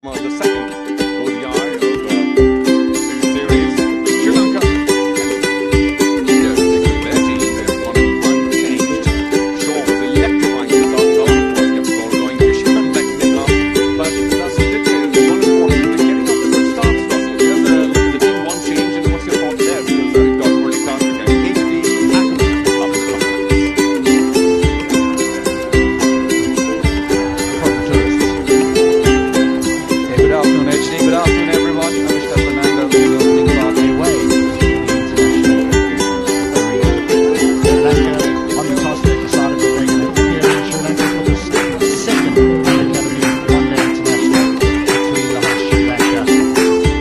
The second ODI of the series, Sri Lanka and India taking their team. They've gone unchanged. Shaw was electrifying the last goal. Of course, kept the ball going. Kishan backed it up, but that's ridiculous. One important. They're getting off to good starts, Russell. Here's the team one change, and what's your thought there? Because it got really fast again. HD tackles up the top. Good afternoon, everyone. I wish that Fernando was the opening part away. Sri Lanka on the toss, they decided to bring it here in Sri Lanka for the second Academy one-day international between the whole Sri Lanka.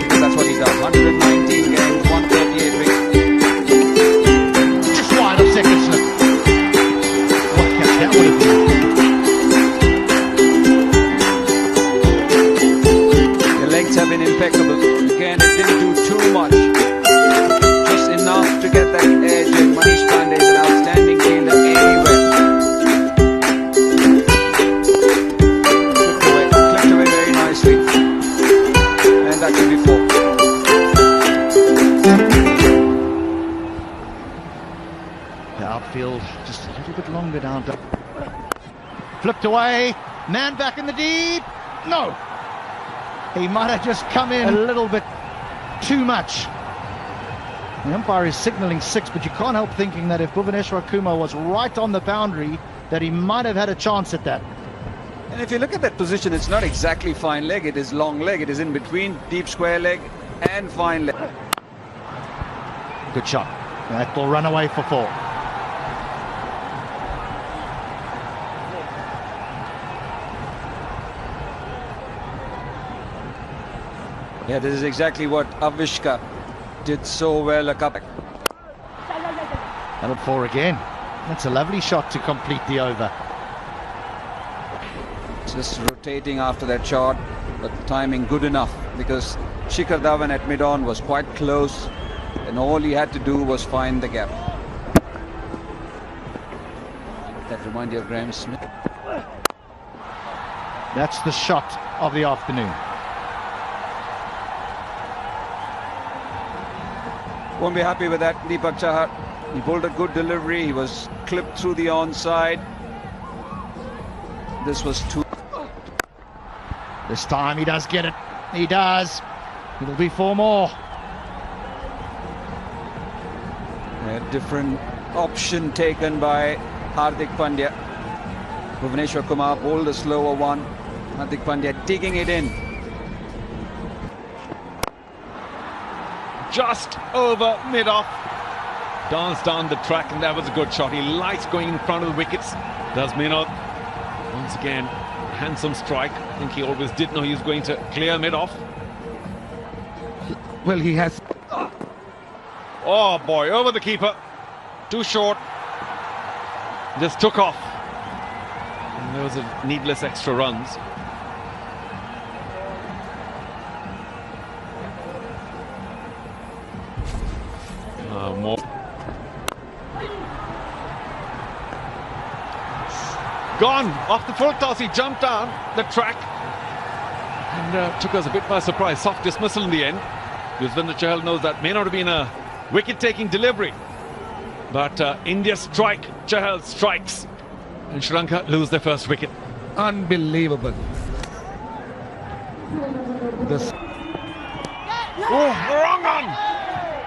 Because that's what he does. 119 games, 138 wins. Just wide of second slip. What catch that would have been. Have been impeccable. Again, it didn't do too much. Just enough to get that edge, and Manish Pandey is an outstanding fielder anyway. Clipped away very nicely. And that could be four. The outfield just a little bit longer down. Flipped away. Man back in the deep. No. He might have just come in a little bit too much. The umpire is signalling 6, but you can't help thinking that if Bhuvaneshwar Kumar was right on the boundary, that he might have had a chance at that. And if you look at that position, it's not exactly fine leg, it is long leg. It is in between deep square leg and fine leg. Good shot. That will run away for 4. Yeah, this is exactly what Avishka did so well a couple. That'll 4 again. That's a lovely shot to complete the over. Just rotating after that shot, but timing good enough because Shikhar Dhawan at mid-on was quite close, and all he had to do was find the gap. That reminds you of Graham Smith. That's the shot of the afternoon. Won't be happy with that, Deepak Chahar. He pulled a good delivery. He was clipped through the onside. This was too. This time he does get it. He does. It'll be 4 more. A different option taken by Hardik Pandya. Bhuvaneshwar Kumar bowled the slower one. Hardik Pandya digging it in. Just over mid-off, danced down the track, and that was a good shot. He likes going in front of the wickets, does Minod. Once again, handsome strike. I think he always did know he was going to clear mid-off. Well, he has. Oh boy, over the keeper, too short, just took off. And there was a needless extra runs. More. Gone off the full toss. He jumped down the track and took us a bit by surprise. Soft dismissal in the end. Deepak Chahar knows that may not have been a wicket-taking delivery, but India strike. Chahal strikes, and Sri Lanka lose their first wicket. Unbelievable. This. Oh, wrong on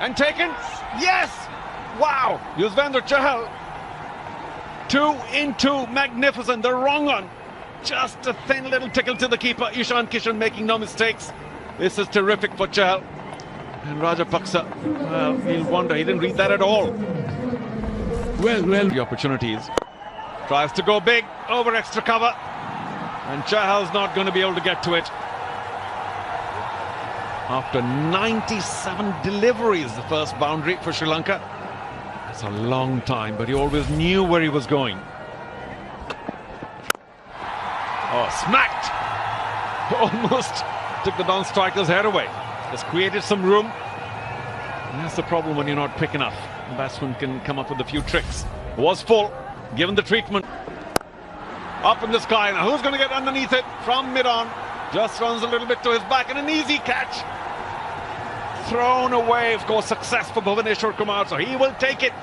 and taken. Yes! Wow! Yuzvendra Chahal. 2 in 2. Magnificent. The wrong one. Just a thin little tickle to the keeper. Ishan Kishan making no mistakes. This is terrific for Chahal. And Rajapaksa, well, he'll wonder. He didn't read that at all. Well. The opportunities. Tries to go big over extra cover. And Chahal's not going to be able to get to it. After 97 deliveries, the first boundary for Sri Lanka. It's a long time, but he always knew where he was going. Oh, smacked! Almost took the non-striker's head away. Just created some room. And that's the problem when you're not quick enough. The batsman can come up with a few tricks. Was full, given the treatment. Up in the sky. Now who's going to get underneath it from mid-on? Just runs a little bit to his back and an easy catch. Thrown away, of course, success for Bhuvaneshwar Kumar, so he will take it.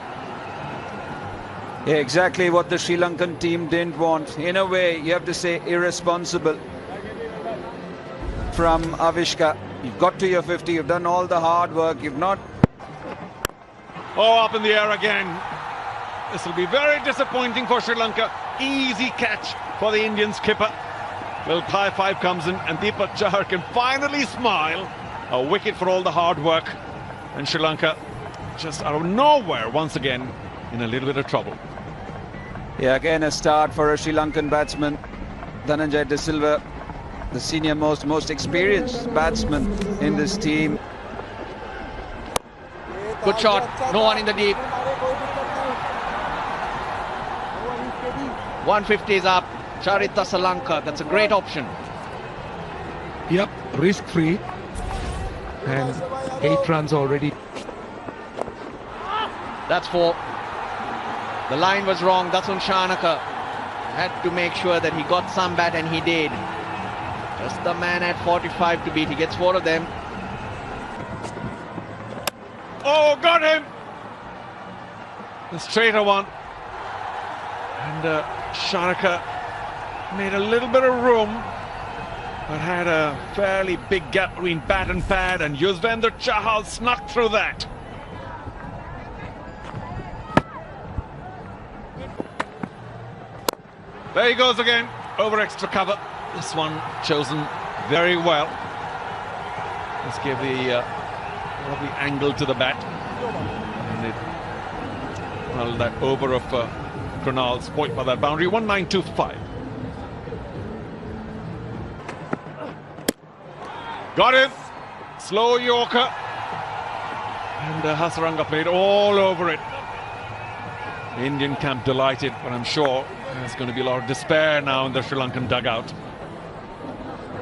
Yeah, exactly what the Sri Lankan team didn't want. In a way, you have to say irresponsible from Avishka. You've got to your 50, you've done all the hard work, you've not... Oh, up in the air again. This will be very disappointing for Sri Lanka. Easy catch for the Indian skipper. Well, high five comes in and Deepak Chahar can finally smile. A wicket for all the hard work. And Sri Lanka just out of nowhere once again in a little bit of trouble. Yeah, again a start for a Sri Lankan batsman. Dhananjay De Silva, the senior most experienced batsman in this team. Good shot, no one in the deep. 150 is up. Charita Salanka, that's a great option. Yep, risk-free. And 8 runs already. That's 4. The line was wrong. Dasun Shanaka had to make sure that he got some bat, and he did. Just the man at 45 to beat. He gets 4 of them. Oh, got him! The straighter one. And Shanaka made a little bit of room, but had a fairly big gap between bat and pad, and Yuzvendra Chahal snuck through that. There he goes again, over extra cover. This one chosen very well. Let's give the lovely angle to the bat. And it, well, that over of Krunal spoilt by that boundary. 1925. Got him. Slow Yorker. And Hasaranga played all over it. The Indian camp delighted, but I'm sure there's going to be a lot of despair now in the Sri Lankan dugout.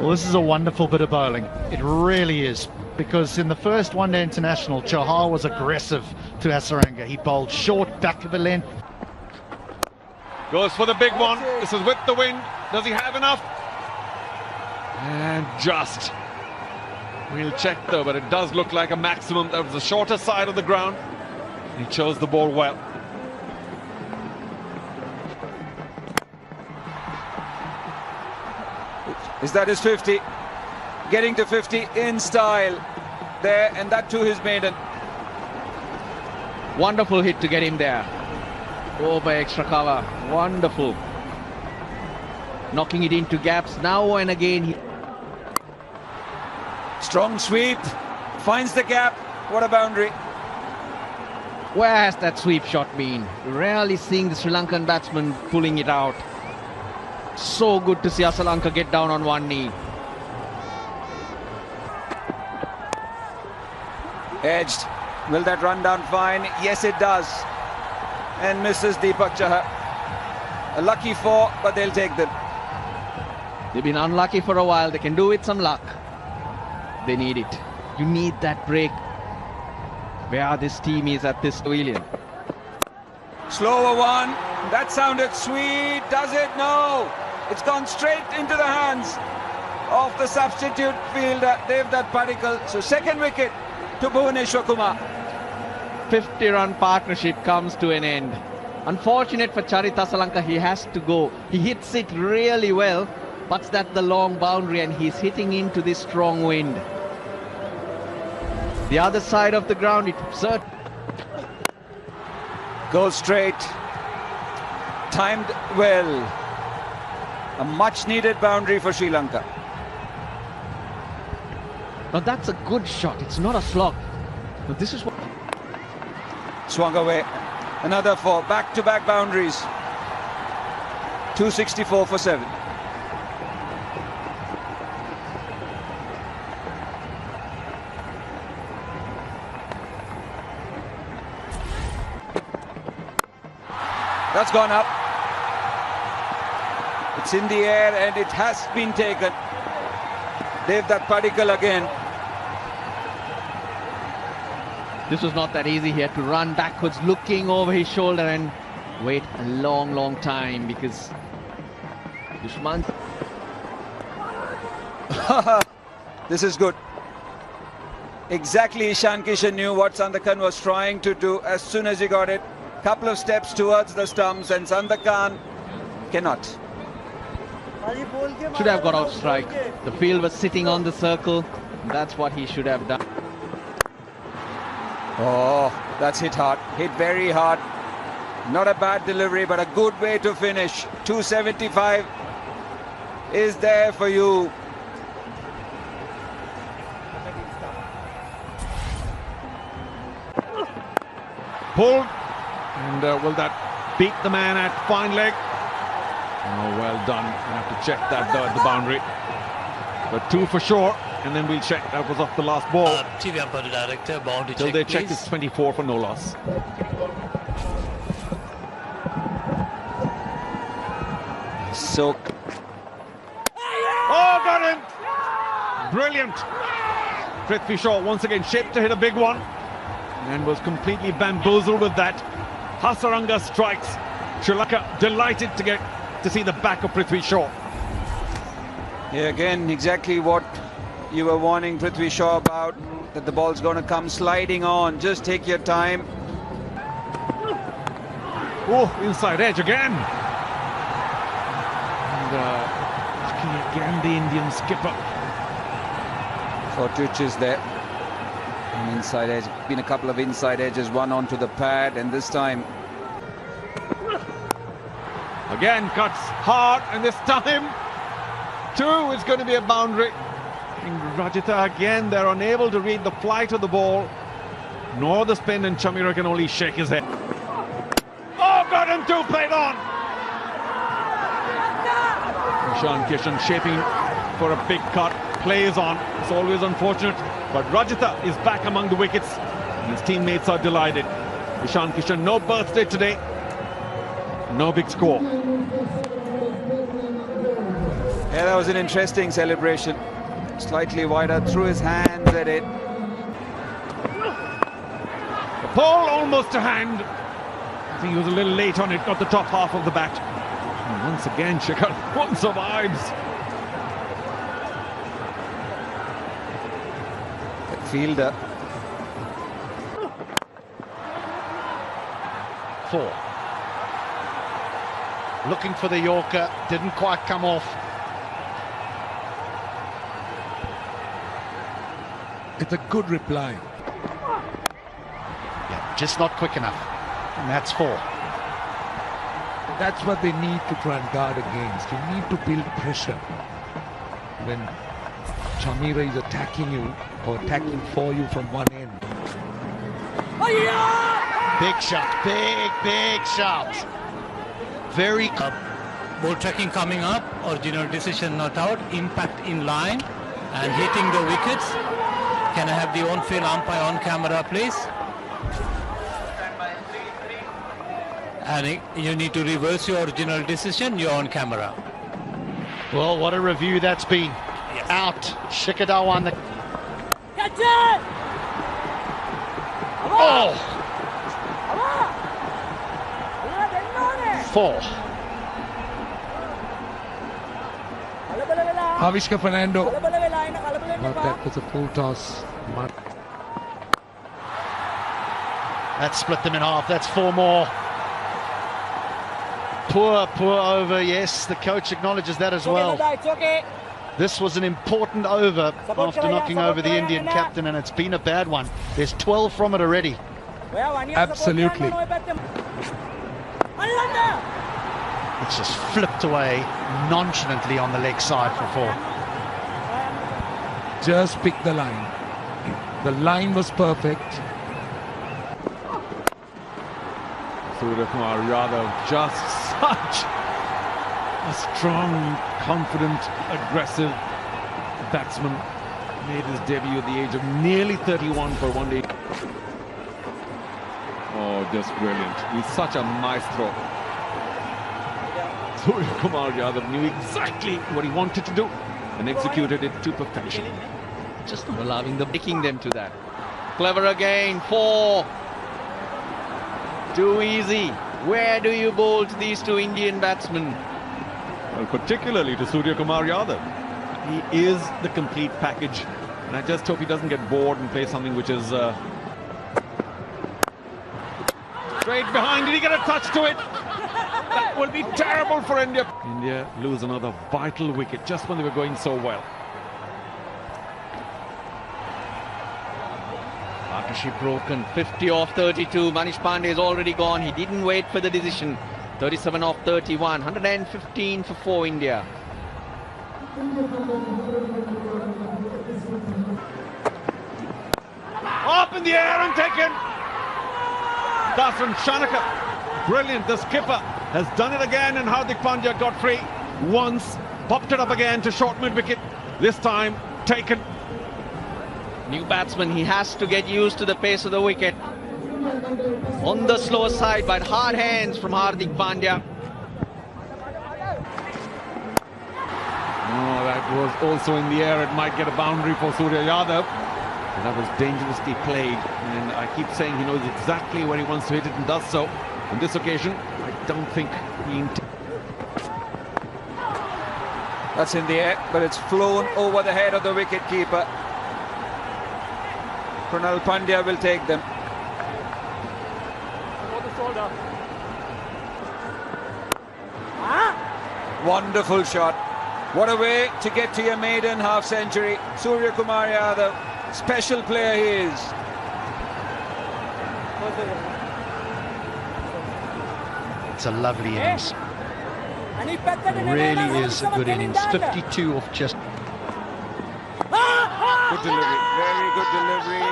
Well, this is a wonderful bit of bowling. It really is. Because in the first one-day international, Chahar was aggressive to Hasaranga. He bowled short, back of the length. Goes for the big one. This is with the wind. Does he have enough? And just. We'll check though, but it does look like a maximum. That was the shorter side of the ground. He chose the ball well. Is that his 50? Getting to 50 in style there, and that too his maiden. Wonderful hit to get him there. Oh, by extra cover. Wonderful. Knocking it into gaps now and again. Strong sweep, finds the gap. What a boundary. Where has that sweep shot been? Rarely seeing the Sri Lankan batsman pulling it out. So good to see Asalanka get down on one knee. Edged. Will that run down fine? Yes, it does. And misses Deepak Chahar. A lucky 4, but they'll take them. They've been unlucky for a while. They can do with some luck. They need it. You need that break. Where this team is at this pavilion. Slower one. That sounded sweet. Does it? No. It's gone straight into the hands of the substitute fielder, Devdutt Padikkal. So second wicket to Bhuvaneshwar Kumar. 50-run partnership comes to an end. Unfortunate for Charita Salanka, he has to go. He hits it really well, but that's the long boundary and he's hitting into this strong wind. The other side of the ground, it certainly goes straight. Timed well. A much needed boundary for Sri Lanka. Now that's a good shot. It's not a slog. But this is what... Swung away. Another 4. Back-to-back boundaries. 264 for 7. That's gone up. It's in the air and it has been taken. Devdutt Padikkal again. This was not that easy. He had to run backwards, looking over his shoulder and wait a long time because Dushman... This is good. Exactly, Ishan Kishan knew what Sandakan was trying to do as soon as he got it. Couple of steps towards the stumps, and Sandakan cannot. Should have got out strike. The field was sitting on the circle. That's what he should have done. Oh, that's hit hard. Hit very hard. Not a bad delivery, but a good way to finish. 275 is there for you. Pulled. And will that beat the man at fine leg? Oh, well done. I have to check that at the boundary. But 2 for sure. And then we'll check that was off the last ball. TV umpire director, boundary Till check, they check, please. it's 24 for no loss. So, oh, got him! Brilliant. Prithvi Shaw once again shaped to hit a big one and was completely bamboozled with that. Hasaranga strikes. Sri Lanka delighted to see the back of Prithvi Shaw. yeah, again, exactly what you were warning Prithvi Shaw about, that the ball's going to come sliding on. Just take your time. Oh, inside edge again. And looking again, the Indian skipper. Fortuch is there. An inside edge. Been a couple of inside edges, one onto the pad, and this time. Again, cuts hard, and this time, 2 is going to be a boundary. And Rajitha again, they're unable to read the flight of the ball, nor the spin, and Chamira can only shake his head. Oh, got him 2, played on. Ishan Kishan shaping for a big cut, plays on. It's always unfortunate, but Rajitha is back among the wickets. And his teammates are delighted. Ishan Kishan, no birthday today, no big score. Yeah, that was an interesting celebration. Slightly wider, threw his hands at it. The ball almost to hand. I think he was a little late on it, got the top half of the bat. And once again, Shikhar, one survives. The fielder. 4. Looking for the Yorker, didn't quite come off. It's a good reply. Yeah, just not quick enough. And that's 4. That's what they need to try and guard against. You need to build pressure. When Chamira is attacking you or attacking for you from one end. Big shot, big shot. Very Ball tracking coming up, original decision not out, impact in line and hitting the wickets. Can I have the on-field umpire on camera, please? And you need to reverse your original decision, you're on camera. Well, what a review that's been. Yes. Out. Shikhar won the... Catch it! Oh! 4. Avishka Fernando. But that was a full toss. That split them in half. That's 4 more. Poor over. Yes, the coach acknowledges that as well. It's okay. This was an important over after knocking over the Indian captain, and it's been a bad one. There's 12 from it already. Absolutely. It's just flipped away nonchalantly on the leg side for 4. Just pick the line. The line was perfect. Surya Kumar Yadav, just such a strong, confident, aggressive batsman. Made his debut at the age of nearly 31 for one day. Oh, just brilliant. He's such a maestro. Surya Kumar Yadav knew exactly what he wanted to do and executed it to perfection. Just not allowing them, taking them to that. Clever again, 4. Too easy. Where do you bowl to these 2 Indian batsmen? Well, particularly to Surya Kumar Yadav. He is the complete package. And I just hope he doesn't get bored and play something which is straight behind. Did he get a touch to it? That will be terrible for India. India lose another vital wicket just when they were going so well. Partnership broken. 50 off 32. Manish Pandey is already gone. He didn't wait for the decision. 37 off 31. 115 for 4 India. Up in the air and taken. Dasran Shanaka. Brilliant. The skipper has done it again, and Hardik Pandya got free once. Popped it up again to short mid-wicket. This time taken. New batsman, he has to get used to the pace of the wicket. On the slower side, but hard hands from Hardik Pandya. Oh, that was also in the air. It might get a boundary for Surya Yadav. But that was dangerously played. And I keep saying he knows exactly where he wants to hit it and does so. On this occasion, I don't think he... That's in the air, but it's flown over the head of the wicket-keeper. Krunal Pandya will take them. Wonderful shot. What a way to get to your maiden half-century. Surya Kumar Yadav, special player he is. It's a lovely innings. It really is a good innings. 52 off just... Good delivery, very good delivery.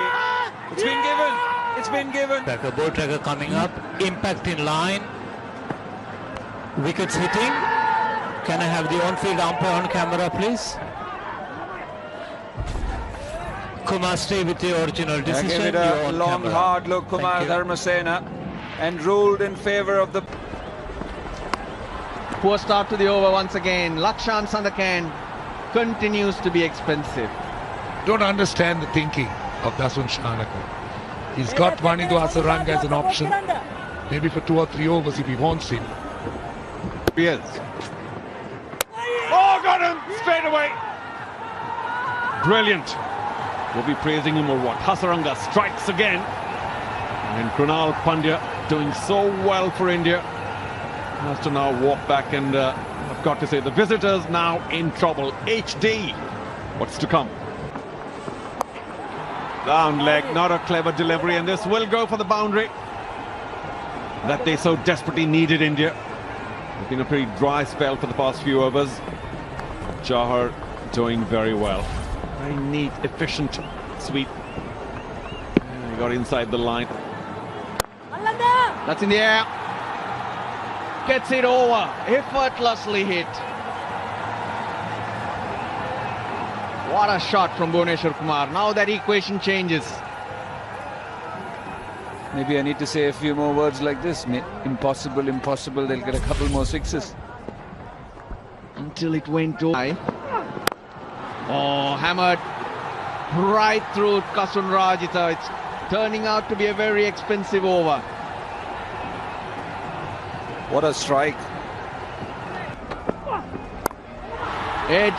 It's been given, it's been given. Tracker, ball tracker coming up, impact in line, wickets hitting. Can I have the on-field umpire on camera, please? Kumar, stay with the original decision. Gave it a long, hard look, Kumar Dharmasena, and ruled in favour of the... Poor start to the over once again. Lakshan Sandakan continues to be expensive. Don't understand the thinking of Dasran Shanaka. He's got Vanindu Hasaranga as an option. Maybe for 2 or 3 overs if he wants him. Yes. Oh, got him straight away. Brilliant. We'll be praising him or what? Hasaranga strikes again. And Krunal Pandya doing so well for India. Has to now walk back, and I've got to say the visitors now in trouble. HD. What's to come? Down leg, not a clever delivery, and this will go for the boundary that they so desperately needed, India. It's been a pretty dry spell for the past few overs. Chahar doing very well. Very neat, efficient sweep. And he got inside the line. That's in the air. Gets it over, effortlessly hit. What a shot from Bhuvneshwar Kumar. Now that equation changes. Maybe I need to say a few more words like this. Impossible, impossible. They'll get a couple more sixes. Until it went over. Oh, hammered right through Kasun Rajita. It's turning out to be a very expensive over. What a strike. Edge.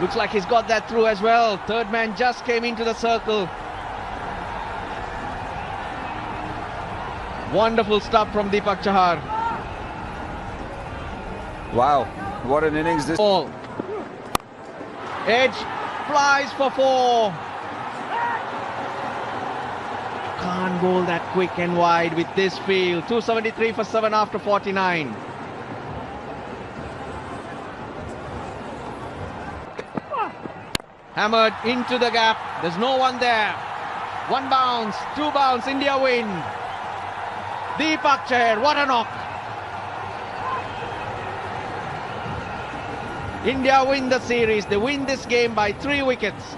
Looks like he's got that through as well. Third man just came into the circle. Wonderful stuff from Deepak Chahar. Wow, what an innings this... Ball. Edge flies for 4. Can't bowl that quick and wide with this field. 273 for 7 after 49. Hammered into the gap. There's no one there. 1 bounce, 2 bounce, India win. Deepak Chahar, what a knock. India win the series. They win this game by 3 wickets.